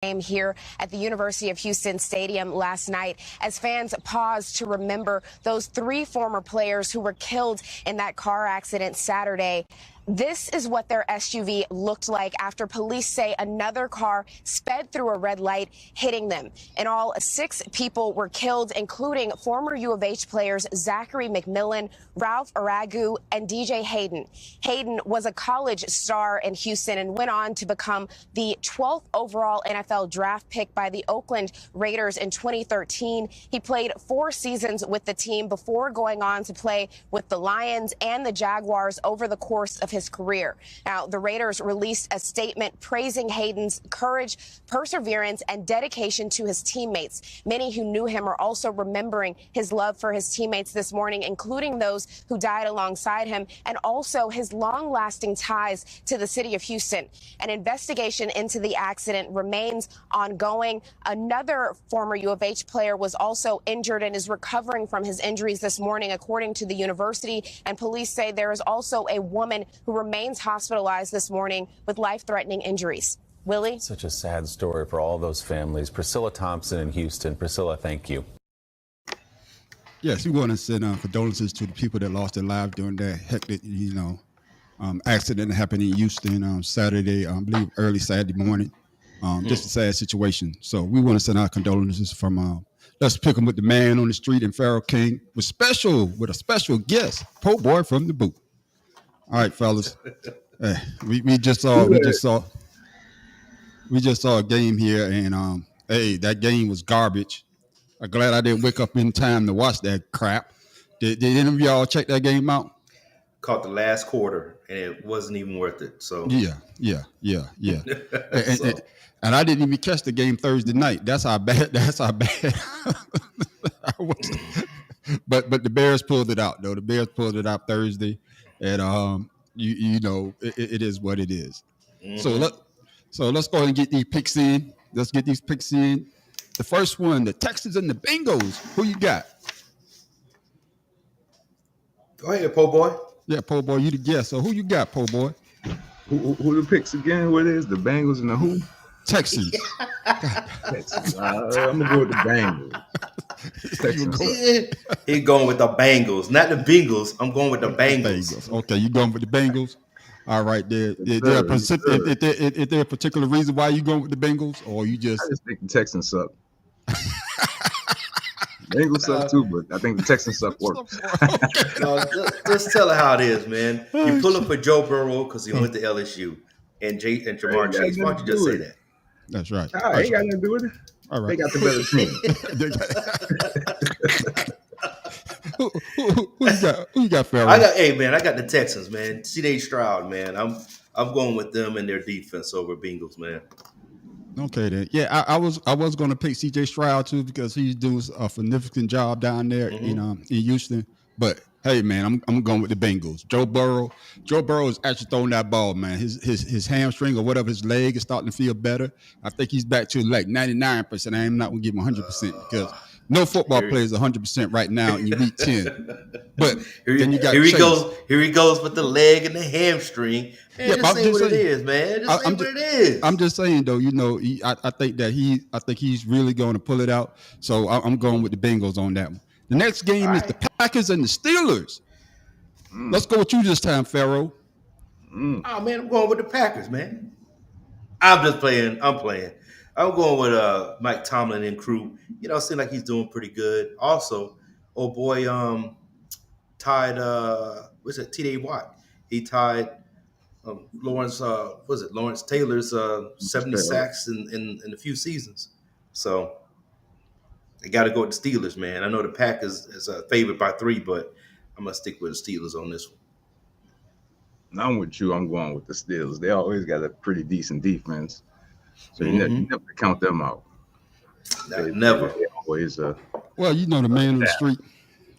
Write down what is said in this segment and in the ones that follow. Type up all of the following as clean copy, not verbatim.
game here at the University of Houston Stadium last night as fans paused to remember those 3 former players who were killed in that car accident Saturday. This is what their SUV looked like after police say another car sped through a red light, hitting them. In all, 6 people were killed, including former U of H players Zachary McMillan, Ralph Aragu, and DJ Hayden. Hayden was a college star in Houston and went on to become the 12th overall NFL draft pick by the Oakland Raiders in 2013. He played 4 seasons with the team before going on to play with the Lions and the Jaguars over the course of his career. Now, the Raiders released a statement praising Hayden's courage, perseverance, and dedication to his teammates. Many who knew him are also remembering his love for his teammates this morning, including those who died alongside him, and also his long-lasting ties to the city of Houston. An investigation into the accident remains ongoing. Another former U of H player was also injured and is recovering from his injuries this morning, according to the university, and police say there is also a woman who remains hospitalized this morning with life-threatening injuries. Willie? Such a sad story for all those families. Priscilla Thompson in Houston. Priscilla, thank you. Yes, we want to send condolences to the people that lost their lives during that hectic, accident that happened in Houston Saturday, I believe early Saturday morning. Just a sad situation. So we want to send our condolences from Let's Pick 'em with the man on the street in Farrell King with a special guest, Po' Boy from the booth. All right, fellas. We just saw a game here, and that game was garbage. I'm glad I didn't wake up in time to watch that crap. Did any of y'all check that game out? Caught the last quarter, and it wasn't even worth it. So yeah. And I didn't even catch the game Thursday night. That's how bad. I was. But the Bears pulled it out, though. The Bears pulled it out Thursday, and it is what it is. Mm-hmm. So let's go ahead and get these picks in. Let's get these picks in. The first one, the Texans and the Bengals. Who you got? Go ahead, Po' Boy. Yeah, Po' Boy, you the guest. So who you got, Po' Boy? Who the picks again? What it is? The Bengals and the who? Texans. Texans. I'm gonna go with the Bengals. He's going with the Bengals, not the Bengals. I'm going with the Bengals. Okay, you going with the Bengals? All right. Is there a particular reason why you going with the Bengals, or you just? I just think the Texans suck. Bengals suck too, but I think the Texans suck worse. No, just tell her how it is, man. You pull up for Joe Burrow because he went to LSU, and Jamar Chase. Why don't you just say that? That's right. All right, ain't got nothing to do with it. All right. They got the better team. Who you got, Farrell? I got the Texans, man. C.J. Stroud, man. I'm going with them and their defense over Bengals, man. Okay, then. Yeah, I was going to pick C.J. Stroud too because he's doing a significant job down there, in Houston. But hey, man, I'm going with the Bengals. Joe Burrow is actually throwing that ball, man. His hamstring or whatever, his leg is starting to feel better. I think he's back to like 99%. I'm not going to give him 100% because no football player is 100% right now in week 10. But then you got here he goes with the leg and the hamstring. Man, yeah, just say what it is, man. Just say what it is. I'm just saying, though. I think he's really going to pull it out. So I'm going with the Bengals on that one. The next game is the Packers and the Steelers. Let's go with you this time, Pharaoh. Oh, man, I'm going with the Packers, man. I'm just playing. I'm going with Mike Tomlin and crew. It seems like he's doing pretty good. Also, tied, T.J. Watt. He tied Lawrence Taylor's 70 sacks in a few seasons. So they got to go with the Steelers, man. I know the Packers is favored by 3, but I'm going to stick with the Steelers on this one. I'm with you. I'm going with the Steelers. They always got a pretty decent defense. So you never count them out. Never. They always, well, the man on the street.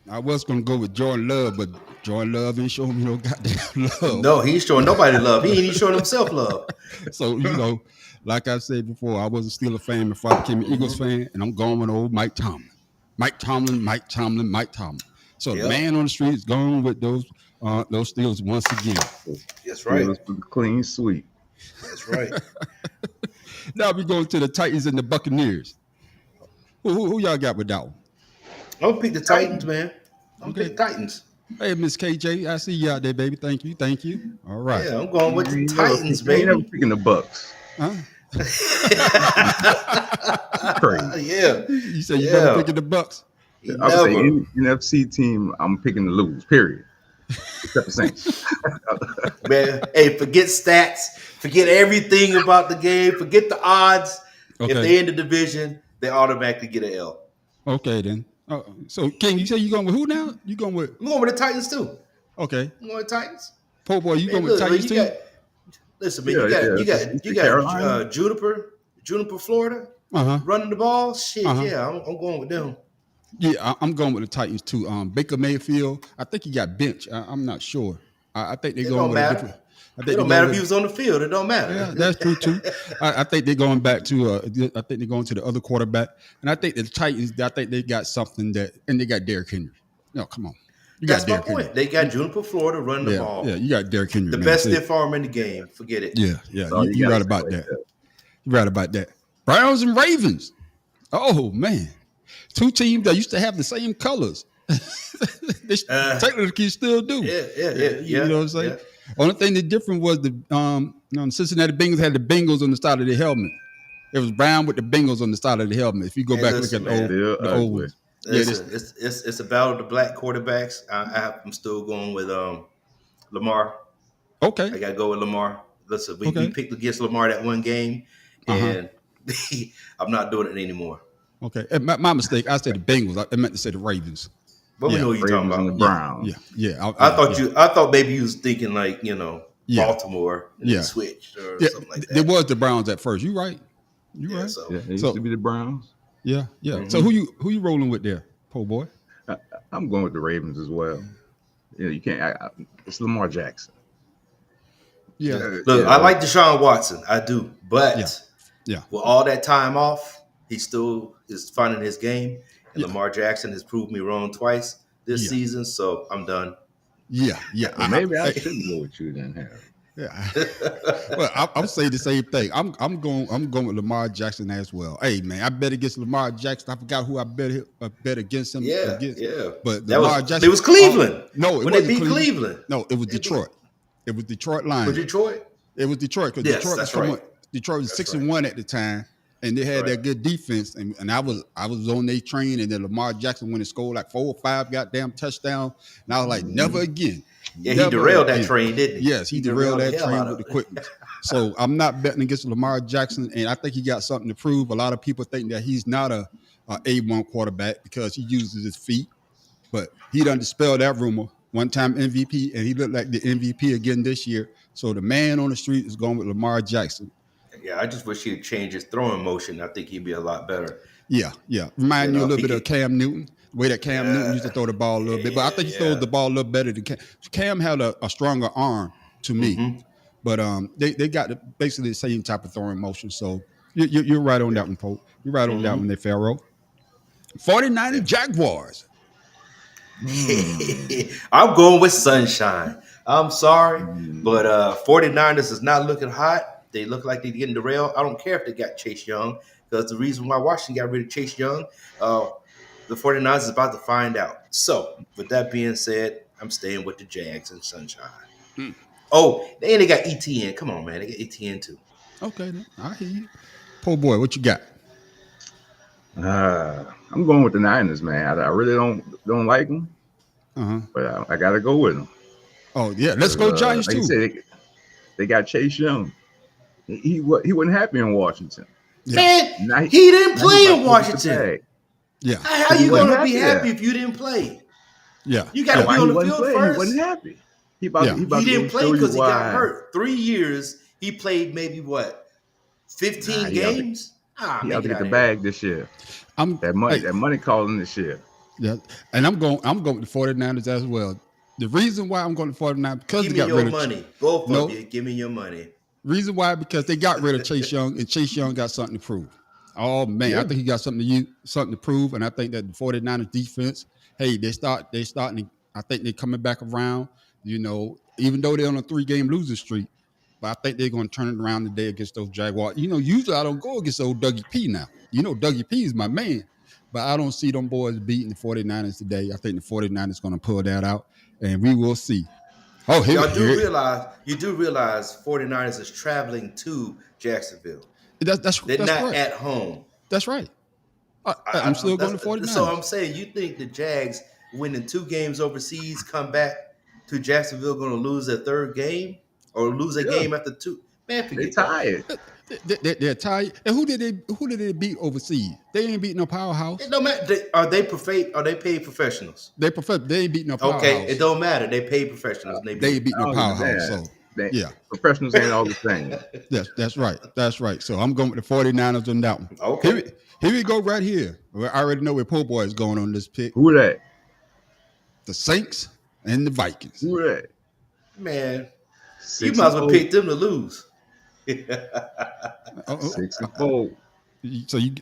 I was going to go with Jordan Love, but Jordan Love ain't showing me no goddamn love. No, he ain't showing nobody love. He ain't even showing himself love. So, like I said before, I was a Steelers fan before I became an Eagles fan, and I'm going with old Mike Tomlin. Mike Tomlin. So the man on the street is going with those Steelers once again. That's right. Steelers for the clean sweep. That's right. Now we going to the Titans and the Buccaneers. Who y'all got with that one? I'm gonna pick the Titans, man. I'm gonna Okay. pick the Titans. Hey, Miss KJ, I see you out there, baby. Thank you. All right. Yeah, I'm going with the You Titans, ain't never baby. picking the Bucks. Huh? Crazy. Yeah, You say you never picking the Bucks? I would say never. any NFC team, I'm picking to lose. Period. Except the Saints. Man, hey, forget stats, forget everything about the game, forget the odds. Okay. If they in the division, they automatically get an L. Okay, then. So, King, you say you going with who now? You going with? I'm going with the Titans too. Okay. I'm going with Titans. Po boy, you Man, going with look, Titans too? Listen, man, Yeah, you Carolina. got Juniper, Florida, running the ball. Shit, yeah, I'm going with them. Yeah, I'm going with the Titans too. Baker Mayfield, I think he got benched. I'm not sure. I think they're going Don't with a matter. different. I It think don't matter if he was on the field. It don't matter. Yeah, that's true too. I think they're going back to. I think they're going to the other quarterback, and I think the Titans. I think they got something and they got Derrick Henry. No, come on, That's my point. They got Juniper, Florida, running the ball. Yeah, you got Derrick Henry, the man. best stiff arm in the game. Forget it. Yeah, Oh, you right about that. You right about that. Browns and Ravens. Oh man, two teams that used to have the same colors. They technically still do. Yeah. You know what I'm saying? Yeah. Only thing that different was the Cincinnati Bengals had the Bengals on the side of the helmet. It was brown with the Bengals on the side of the helmet. If you go back and look at the old ones. Listen, it's a battle of the black quarterbacks. I'm still going with Lamar. Okay. I gotta go with Lamar. Listen, we picked against Lamar that one game, and I'm not doing it anymore. Okay. My mistake. I said the Bengals. I meant to say the Ravens. But we know what you're talking about. The Browns. Yeah. I thought maybe you was thinking like, Baltimore and then switched or something like that. It was the Browns at first. You right. You right. So, it used to be the Browns. Yeah. Mm-hmm. So who you rolling with there, po boy? I'm going with the Ravens as well. Yeah, you can't. It's Lamar Jackson. Yeah. Look, I like Deshaun Watson. I do. But with all that time off, he still is finding his game. And Lamar Jackson has proved me wrong twice this season, so I'm done. Yeah. Well, maybe I shouldn't go with you then, Harry. Yeah. Well, I'm saying the same thing. I'm going with Lamar Jackson as well. Hey man, I bet against Lamar Jackson. I forgot who I bet against him. Yeah. But Lamar Jackson. It was Cleveland. No, it when wasn't they beat Cleveland. No, it was Detroit. It was Detroit Lions. For Detroit? It was Detroit because Detroit was right. Detroit was 6-1 at the time, and they had that good defense. And I was on their train, and then Lamar Jackson went and scored like 4 or 5 goddamn touchdowns, and I was like, never again. Yeah, he derailed that train, didn't he? Yes, he derailed that train with the quickness. So I'm not betting against Lamar Jackson, and I think he got something to prove. A lot of people think that he's not a A1 quarterback because he uses his feet, but he done dispelled that rumor. One-time MVP, and he looked like the MVP again this year. So the man on the street is going with Lamar Jackson. Yeah, I just wish he'd change his throwing motion. I think he'd be a lot better. Yeah. Remind you a little bit of Cam Newton, the way that Cam Newton used to throw the ball a little bit. But I think he throws the ball a little better than Cam. Cam had a stronger arm to me. Mm-hmm. But they got basically the same type of throwing motion. So you're right on that one, Pope. You're right on that one there, Pharaoh. 49ers Jaguars. I'm going with Sunshine. I'm sorry, but 49ers is not looking hot. They look like they're getting derailed. I don't care if they got Chase Young, because the reason why Washington got rid of Chase Young, the 49ers is about to find out. So, with that being said, I'm staying with the Jags and Sunshine. Oh, they got ETN. Come on, man. They got ETN too. Okay, then. I hear you. Poor boy, what you got? I'm going with the Niners, man. I really don't like them, but I got to go with them. Oh yeah, let's go Giants like too. You said, they got Chase Young. He wasn't happy in Washington. Yeah. Man, he didn't play in Washington. Yeah, how you gonna be happy if you didn't play? Yeah, you got to be on the field first. He wasn't happy. He didn't play because he got hurt. 3 years he played maybe 15 games. He had to get the bag this year. That money calling this year. Yeah, and I'm going with the 49ers as well. The reason why I'm going to 49ers because give they got me your rid of money. Both of you, give me your money. Reason why because they got rid of Chase Young, and Chase Young got something to prove. Oh man, I think he got something to prove, and I think that the 49ers defense, hey, they starting. I think they're coming back around. You know, even though they're on a 3-game losing streak, but I think they're going to turn it around today against those Jaguars. Usually I don't go against old Dougie P now. Dougie P is my man, but I don't see them boys beating the 49ers today. I think the 49ers going to pull that out, and we will see. Oh, Y'all do realize 49ers is traveling to Jacksonville. They're That's not right. at home. That's right. I'm still going to 49ers. So I'm saying, you think the Jags winning 2 games overseas, come back to Jacksonville, going to lose their 3rd game or lose a game after 2? Man, They forget tired. They're tired. And who did they beat overseas? They ain't beating no powerhouse. It don't matter. Are they paid professionals? They ain't beating no powerhouse. Okay, it don't matter. They paid professionals. They ain't beating no powerhouse. So yeah, professionals ain't all the same. That's right. That's right. So I'm going with the 49ers on that one. Okay. Here we go right here. I already know where Po Boy is going on this pick. Who that? The Saints and the Vikings. Who that? Man, you might as well pick them to lose. 6-4. So you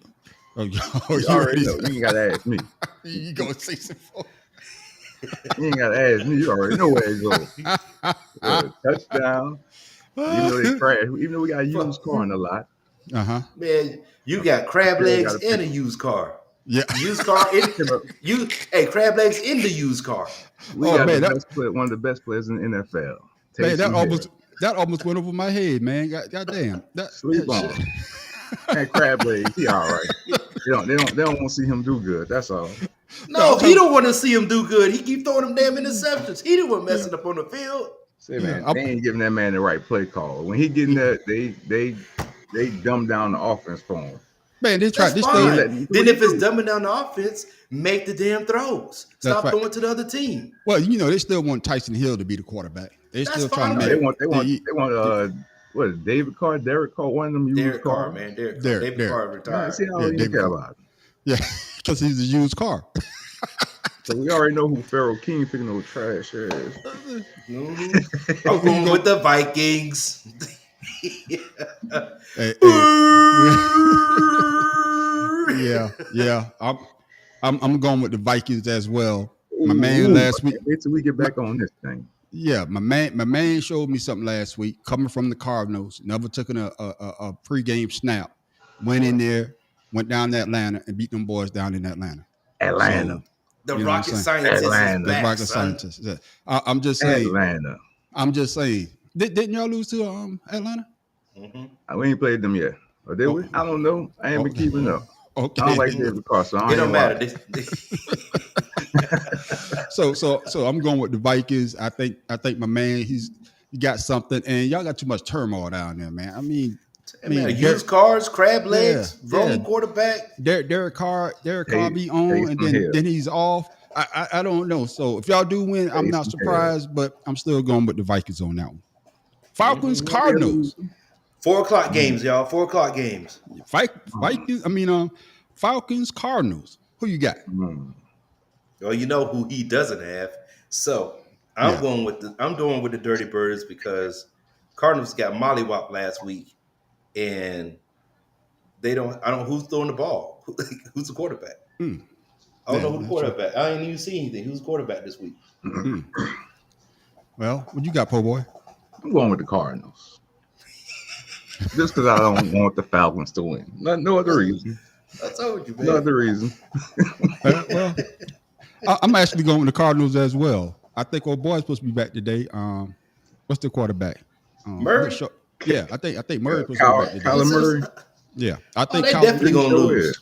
already know. You ain't gotta ask me. You going 6-4? You ain't gotta ask me. You already know where it goes. Touchdown. Even though they crash, even though we got a used car in a lot. Man, you got crab legs and a used car. Yeah, used car. Crab legs in the used car. We got one of the best players in the NFL. Man, that almost went over my head, man. Goddamn. Sleep on. And crab legs, he all right. They don't want to see him do good. That's all. No, he don't want to see him do good. He keep throwing them damn interceptions. He the one messing up on the field. Say, man, they ain't giving that man the right play call. When he getting that, they dumb down the offense for him. Man, they try this thing. Then if it's dumbing down the offense, make the damn throws. Stop throwing to the other team. Well, they still want Tyson Hill to be the quarterback. They still trying to make. They want what is David Carr, Derek Carr, one of them used car, man. David Carr retired. See how you care about it. Yeah, because he's a used car. So we already know who Pharaoh King picking those trash is. I'm going with the Vikings. Yeah. I'm going with the Vikings as well. My man last week. Wait till we get back on this thing. Yeah, my man showed me something last week. Coming from the Cardinals, never took a pregame snap. Went in there, went down to Atlanta, and beat them boys down in Atlanta. So, the rocket scientist is back, the rocket scientist. I'm just saying. Atlanta. I'm just saying. Didn't y'all lose to Atlanta? Mm-hmm. We ain't played them yet. Or did we? I don't know. I ain't been keeping up. Okay. I don't like David Carr, so it don't matter. So I'm going with the Vikings. I think my man, he got something, and y'all got too much turmoil down there, man. I mean, used cars, crab legs, wrong quarterback. Derek Carr be on, and then he's off. I don't know. So if y'all do win, I'm not surprised, but I'm still going with the Vikings on that one. Falcons, Cardinals. 4:00 games, y'all. 4:00 games. Vikings. Falcons, Cardinals. Who you got? Well, you know who he doesn't have. So I'm doing with the Dirty Birds because Cardinals got mollywhopped last week, and I don't know who's throwing the ball. Who's the quarterback? I don't know who the quarterback. I ain't even seen anything. Who's the quarterback this week? Well, what you got, Po Boy? I'm going with the Cardinals. Just because I don't want the Falcons to win. No other reason. I told you, man. No other reason. Well, I'm actually going with the Cardinals as well. I think old boy's supposed to be back today. What's the quarterback? Murray. Yeah, I think Murray's supposed to be back today. Kyler Murray. Yeah, I think they're definitely going to lose.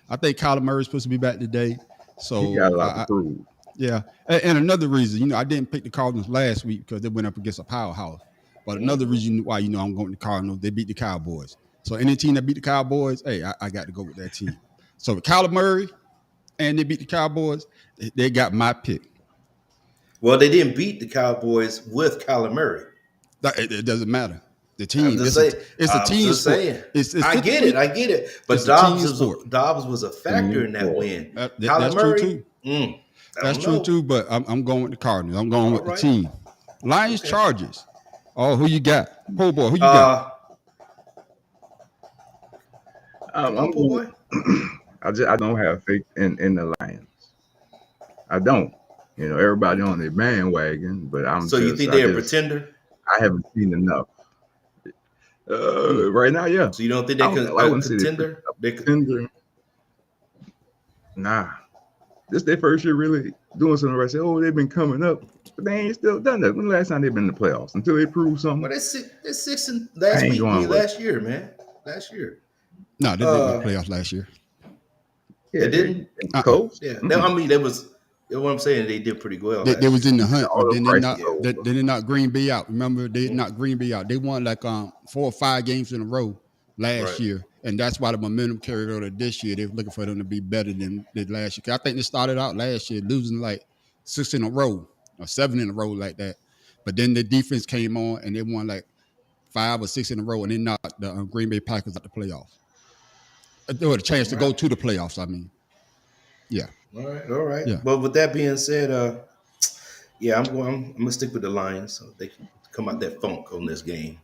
I think Kyler Murray's supposed to be back today. So he got a lot to prove. Yeah, and another reason, I didn't pick the Cardinals last week because they went up against a powerhouse. But another reason why, I'm going with the Cardinals, they beat the Cowboys. So any team that beat the Cowboys, hey, I got to go with that team. So with Kyler Murray and they beat the Cowboys, they got my pick. Well, they didn't beat the Cowboys with Kyler Murray. It doesn't matter. The team. It's a team sport. I get it. But Dobbs was a factor in that win. That's Murray, true too. That's true too. But I'm going with the Cardinals. I'm going with the team. Lions, Chargers. Oh, who you got? Po Boy, who you got? I don't have faith in the Lions. I don't. Everybody on their bandwagon, but you think they're a pretender? I haven't seen enough. Right now, yeah. So you don't think they could I wouldn't say contender? they contender. Nah, this their first year really doing something. Where I say, oh, they've been coming up, but they ain't still done that. When the last time they've been in the playoffs? Until they prove something. Well, they're 6 in I last ain't week. going with Last year, man. Last year. No, they didn't make playoffs last year. Yeah, They didn't? Coast. Yeah. I mean, that was what I'm saying. They did pretty well. They was in the hunt, All but the then they prices not. over. They did not Green Bay out. Remember, they did not Green Bay out. They won like 4 or 5 games in a row last year, and that's why the momentum carried over this year. They're looking for them to be better than last year. 'Cause I think they started out last year losing like 6 in a row or 7 in a row like that, but then the defense came on and they won like 5 or 6 in a row, and they knocked the Green Bay Packers out the playoffs. They had a chance to go to the playoffs. I mean, yeah. All right. Yeah. But with that being said, yeah, I'm gonna stick with the Lions so they can come out that funk on this game.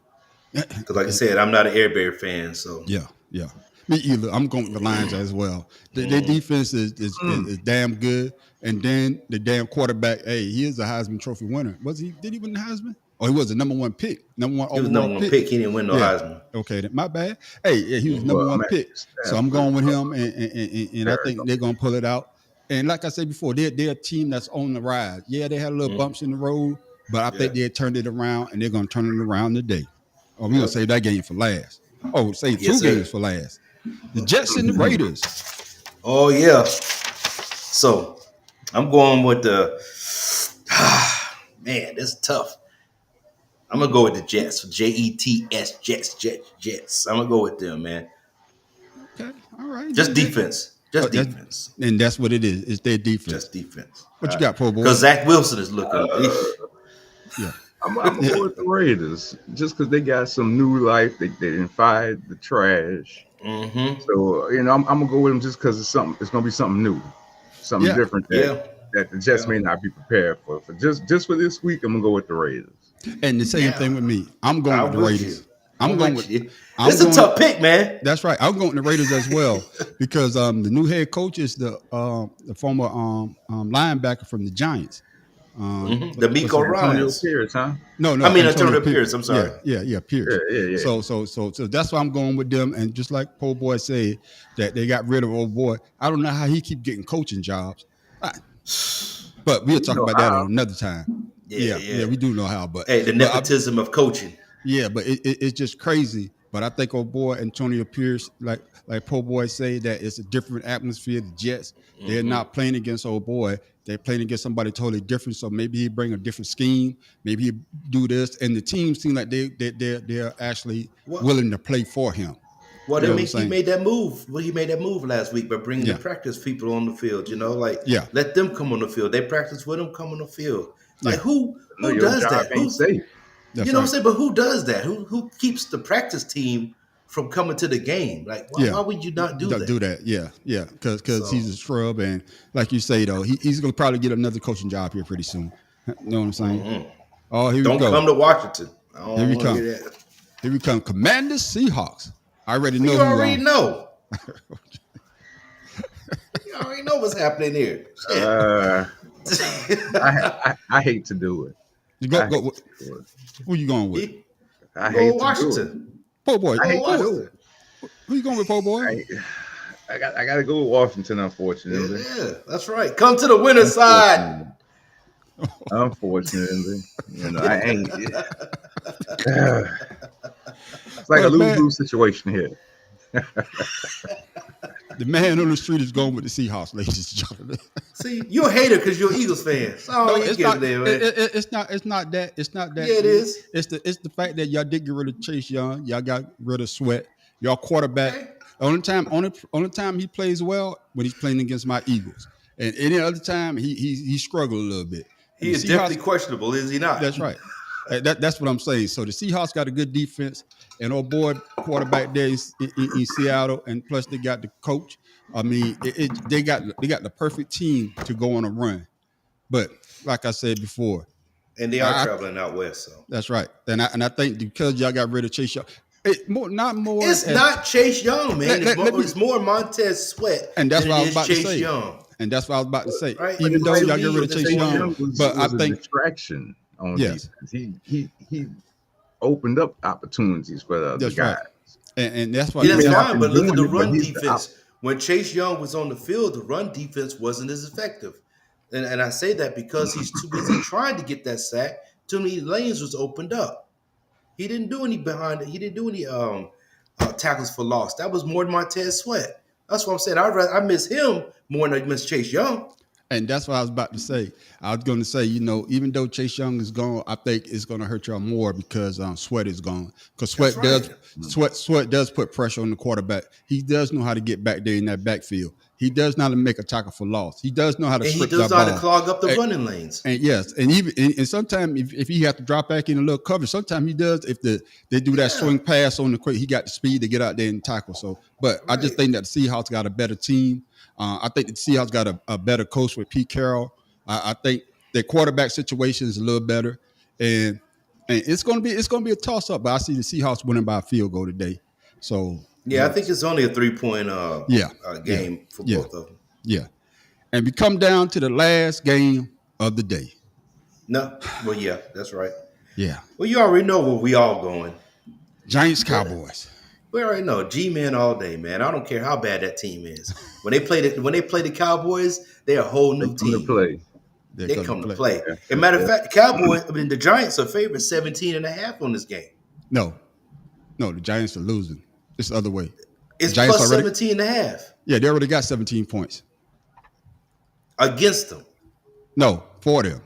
Because like I said, I'm not an Air Bear fan, so Yeah. Me either. I'm going with the Lions as well. Their defense is damn good, and then the damn quarterback. Hey, he is a Heisman Trophy winner. Was he? Did he win the Heisman? Oh, he was the number 1 pick, number 1 he was overall number 1 pick. He didn't win no Heisman. Okay, my bad. Hey, yeah, he was number 1 pick. So I'm going with him, and I think they're gonna pull it out. And like I said before, they're a team that's on the rise. Yeah, they had a little bumps in the road, but I think they turned it around, and they're gonna turn it around today. Oh, we're gonna save that game for last. Oh, save 2 games for last. The Jets and the Raiders. Oh yeah. So I'm going with the man. This is tough. I'm gonna go with the Jets. Jets. Jets. I'm gonna go with them, man. Okay, all right. Just defense. Just defense. And that's what it is. It's their defense. Just defense. What you got, po boy? Because Zach Wilson is looking. Yeah. I'm going with the Raiders just because they got some new life. They didn't fired the trash. Mm-hmm. So I'm gonna go with them just because it's something. It's gonna be something new, something different that the Jets may not be prepared for. For just for this week, I'm gonna go with the Raiders. And the same thing with me. I'm going with the Raiders. I'm going with you. It's a tough pick, man. That's right. I'm going with the Raiders as well because the new head coach is the former linebacker from the Giants. The Miko Ryans. Pierce, huh? No. I mean Antonio Pierce. I'm sorry. Yeah, Pierce. Yeah. So that's why I'm going with them. And just like Po Boy said, that they got rid of old boy. I don't know how he keep getting coaching jobs, but we'll talk about that on another time. Yeah, we do know how. But hey, the nepotism of coaching. Yeah, but it's just crazy. But I think old boy Antonio Pierce, like Po Boy say, that it's a different atmosphere. The Jets, they're not playing against old boy. They're playing against somebody totally different. So maybe he bring a different scheme. Maybe he do this. And the team seem like they're actually willing to play for him. Well, he made that move. Well, he made that move last week by bringing the practice people on the field. Let them come on the field. They practice with them, come on the field. Like who does that? Ain't safe. That's what I'm saying? But who does that? Who keeps the practice team from coming to the game? Like, why would you not do that? Do that, yeah. Because he's a scrub, and like you say, though, he's going to probably get another coaching job here pretty soon. You know what I'm saying? Mm-hmm. Oh, here we go. Don't come to Washington. Here we come. Here we come. Commanders, Seahawks. I already know. You already know. You already know what's happening here. I hate to do it. You go. Who you going with? I hate Washington. Po Boy. I hate to do it. Who you going with, Po Boy? I got to go with Washington, unfortunately. Yeah, that's right. Come to the winner's side. Unfortunately, I ain't. It's like a lose-lose situation here. The man on the street is going with the Seahawks, ladies and gentlemen. See, you're a hater because you're an Eagles fan. It's not that. Yeah, it is. It's the fact that y'all did get rid of Chase Young. Y'all got rid of Sweat. Y'all quarterback. Only time he plays well when he's playing against my Eagles. And any other time he struggled a little bit. He is definitely questionable, is he not? That's right. That's what I'm saying. So the Seahawks got a good defense, and old boy quarterback there in Seattle, and plus they got the coach. I mean, they got the perfect team to go on a run. But like I said before, and they are traveling out west. So that's right. And I think because y'all got rid of Chase Young, it's not Chase Young, man. It's more Montez Sweat, and that's what I was about to Chase say. Young. And that's what I was about to say. Right? Even though y'all get rid of Chase Young, but I think distraction on defense. He opened up opportunities for the That's guys. right. And that's why. Yeah, that's may not fine, been but look at the doing it, but run he's the defense. When Chase Young was on the field, the run defense wasn't as effective. And I say that because he's too busy trying to get that sack. Too many lanes was opened up. He didn't do any He didn't do any tackles for loss. That was more than Montez Sweat. That's what I'm saying. I miss him more than I miss Chase Young. And that's what I was about to say. I was going to say, even though Chase Young is gone, I think it's going to hurt y'all more because Sweat is gone. Because Sweat does put pressure on the quarterback. He does know how to get back there in that backfield. He does know how to make a tackle for loss. He does know how to strip that ball. He does know how to clog up the running lanes. And yes, and sometimes if he have to drop back in a little coverage, sometimes he does. If they do that swing pass on the quick, he got the speed to get out there and tackle. So, but I just think that the Seahawks got a better team. I think the Seahawks got a better coach with Pete Carroll. I think their quarterback situation is a little better, and it's gonna be a toss up. But I see the Seahawks winning by a field goal today. So I think it's only a 3-point game for both of them. Yeah, and we come down to the last game of the day. No, well, yeah, that's right. Yeah. Well, you already know where we all going. Giants Cowboys. We already know G-Man all day, man. I don't care how bad that team is. When they play the Cowboys, they're a whole new team. They come to play. Yeah. As a matter of fact, the Giants are favored 17.5 on this game. No, the Giants are losing. It's the other way. It's plus 17.5. Yeah, they already got 17 points. Against them. No, for them.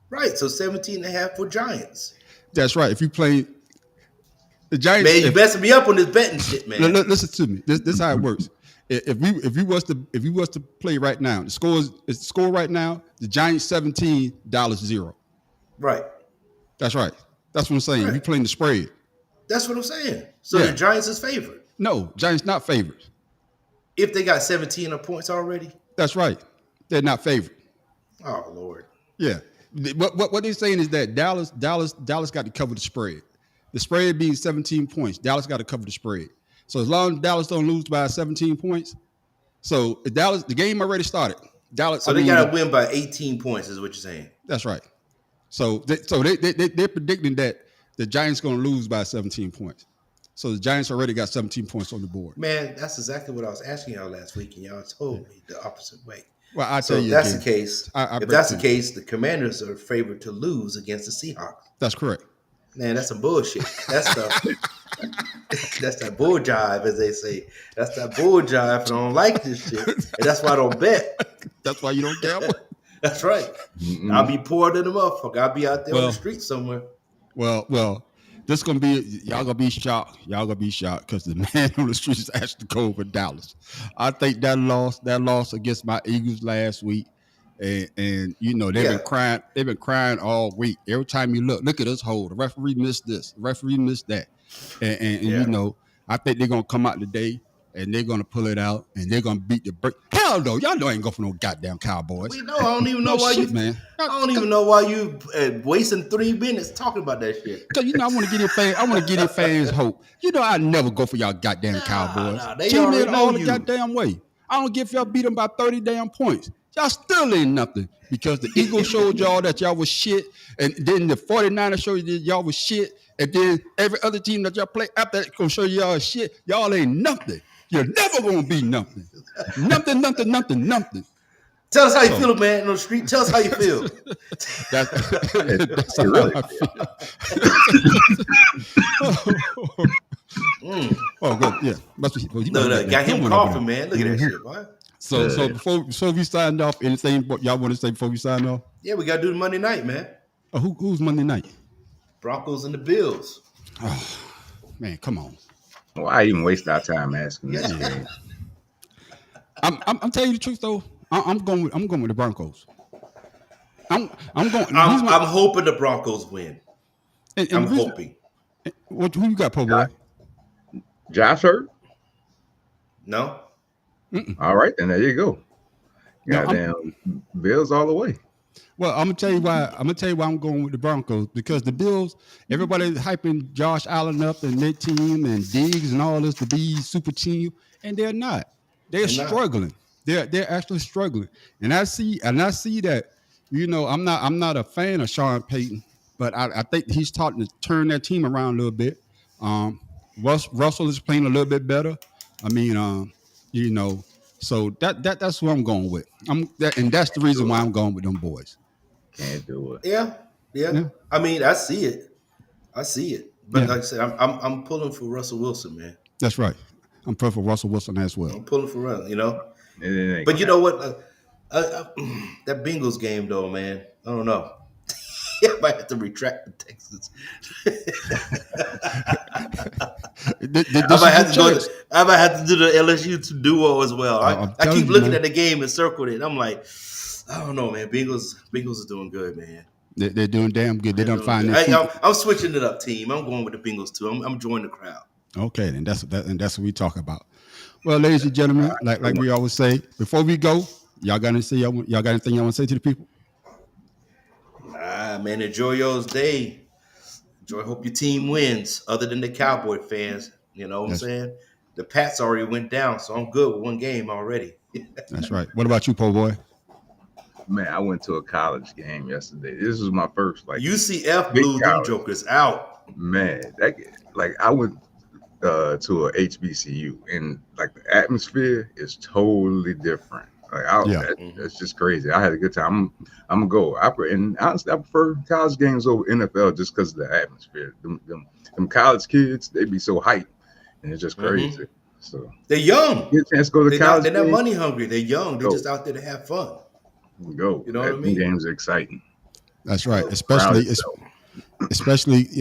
Right, so 17.5 for Giants. That's right. If you play the Giants, man, you messing me up on this betting shit, man. Listen to me. This is how it works. If we was to play right now, the score right now, the Giants $17.0. Right. That's right. That's what I'm saying. Right. You playing the spread. That's what I'm saying. So the Giants is favored. No, Giants not favored. If they got 17 points already. That's right. They're not favored. Oh Lord. Yeah. What they're saying is that Dallas got to cover the spread. The spread being 17 points. Dallas got to cover the spread. So as long as Dallas don't lose by 17 points, so the game already started. They got to win by 18 points, is what you're saying. That's right. So they're predicting that the Giants going to lose by 17 points. So the Giants already got 17 points on the board. Man, that's exactly what I was asking y'all last week, and y'all told me the opposite way. Well, I tell you, if that's the case, the Commanders are favored to lose against the Seahawks. That's correct. Man, that's some bullshit. That's that bull jive, as they say. That's that bull jive. I don't like this shit, and that's why I don't bet. That's why you don't gamble. That's right. Mm-mm. I'll be poor than a motherfucker. I'll be out there on the street somewhere. Well. This gonna be y'all gonna be shocked. Y'all gonna be shocked because the man on the street is actually cold for Dallas. I think that loss against my Eagles last week, and they've been crying. They've been crying all week. Every time you look at us hold. The referee missed this. The referee missed that, and I think they're gonna come out today and they're gonna pull it out and they're gonna beat the break. Hell no, y'all know I ain't going for no goddamn Cowboys. I don't even know why man. I don't even know why you wasting 3 minutes talking about that shit. Because I want to give your fans hope. I never go for y'all goddamn Cowboys. They already know the goddamn way. I don't give if y'all beat them by 30 damn points. Y'all still ain't nothing because the Eagles showed y'all that y'all was shit, and then the 49ers showed you that y'all was shit, and then every other team that y'all play after that gonna show y'all shit. Y'all ain't nothing. You're never gonna be nothing. Nothing. Tell us how you feel, man, on the street. Tell us how you feel. That's how I feel. Oh, good. Yeah. Got him coughing, man. Look at that shit, boy. So before we signed off, anything y'all want to say before we sign off? Yeah, we got to do the Monday night, man. Oh, who's Monday night? Broncos and the Bills. Oh, man, come on. Why even waste our time asking that? I'm telling you the truth though. I'm going with the Broncos. I'm hoping the Broncos win. I'm hoping. Who you got, po boy? Josh hurt? No. Mm-mm. All right, then there you go. Goddamn Bills all the way. Well, I'm gonna tell you why. I'm going with the Broncos because the Bills. Everybody's hyping Josh Allen up and their team and Diggs and all this to be super team, and they're not. They're struggling. They're actually struggling, and I see that. I'm not a fan of Sean Payton, but I think he's starting to turn that team around a little bit. Russell is playing a little bit better. I mean, you know, so that's who I'm going with. And that's the reason why I'm going with them boys. Can't do it. Yeah. I mean, I see it. But like I said, I'm pulling for Russell Wilson, man. That's right. I'm pulling for Russell Wilson as well. I'm pulling for Russell, But you know what? That Bengals game, though, man. I don't know. I might have to retract the Texans. I might have to do the LSU duo as well. I keep looking at the game and circled it. I'm like, I don't know, man. Bengals is doing good, man. They're doing damn good. They don't find I'm switching it up, team. I'm going with the Bengals too. I'm joining the crowd. Okay, then that's what we talk about. Well, ladies and gentlemen, like we always say, before we go, y'all got anything y'all want to say to the people? Man, enjoy yours day. Hope your team wins. Other than the Cowboy fans, you know what I'm saying. The Pats already went down, so I'm good with one game already. That's right. What about you, po boy? Man, I went to a college game yesterday. This was my first UCF blew them jokers out. Man, I went to a HBCU, and like the atmosphere is totally different. That's just crazy. I had a good time. I'm gonna go. And honestly, I prefer college games over NFL just because of the atmosphere. Them college kids, they be so hyped, and it's just crazy. So they're young. Get a chance to go to college. They're not money hungry. They're young. They're just out there to have fun. Go. You know what I mean? Games are exciting. That's right. Especially,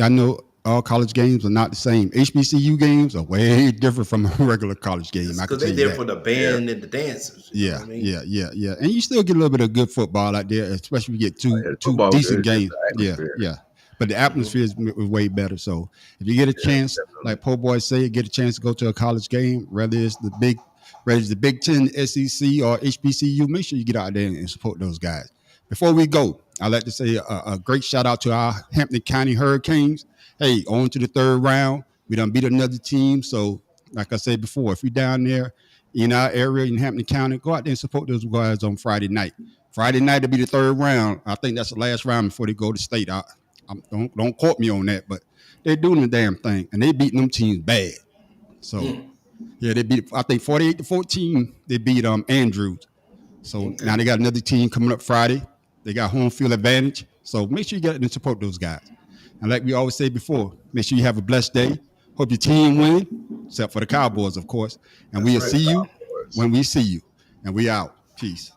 I know all college games are not the same. HBCU games are way different from a regular college game. Because they're there for the band and the dancers. Yeah. And you still get a little bit of good football out there, especially if you get two decent games. Yeah. But the atmosphere is way better. So if you get a chance, like Po Boy say, get a chance to go to a college game, whether it's the Big Ten, SEC, or HBCU, make sure you get out there and support those guys. Before we go, I'd like to say a great shout out to our Hampton County Hurricanes. Hey, on to the third round. We done beat another team. So, like I said before, if you're down there in our area in Hampton County, go out there and support those guys on Friday night. Friday night will be the third round. I think that's the last round before they go to state. Don't quote me on that, but they're doing the damn thing, and they beating them teams bad. So, yeah, they beat, I think 48-14. They beat Andrews. So now they got another team coming up Friday. They got home field advantage. So make sure you get and support those guys. And like we always say before, make sure you have a blessed day. Hope your team win, except for the Cowboys, of course. And we'll see you when we see you. And we out. Peace.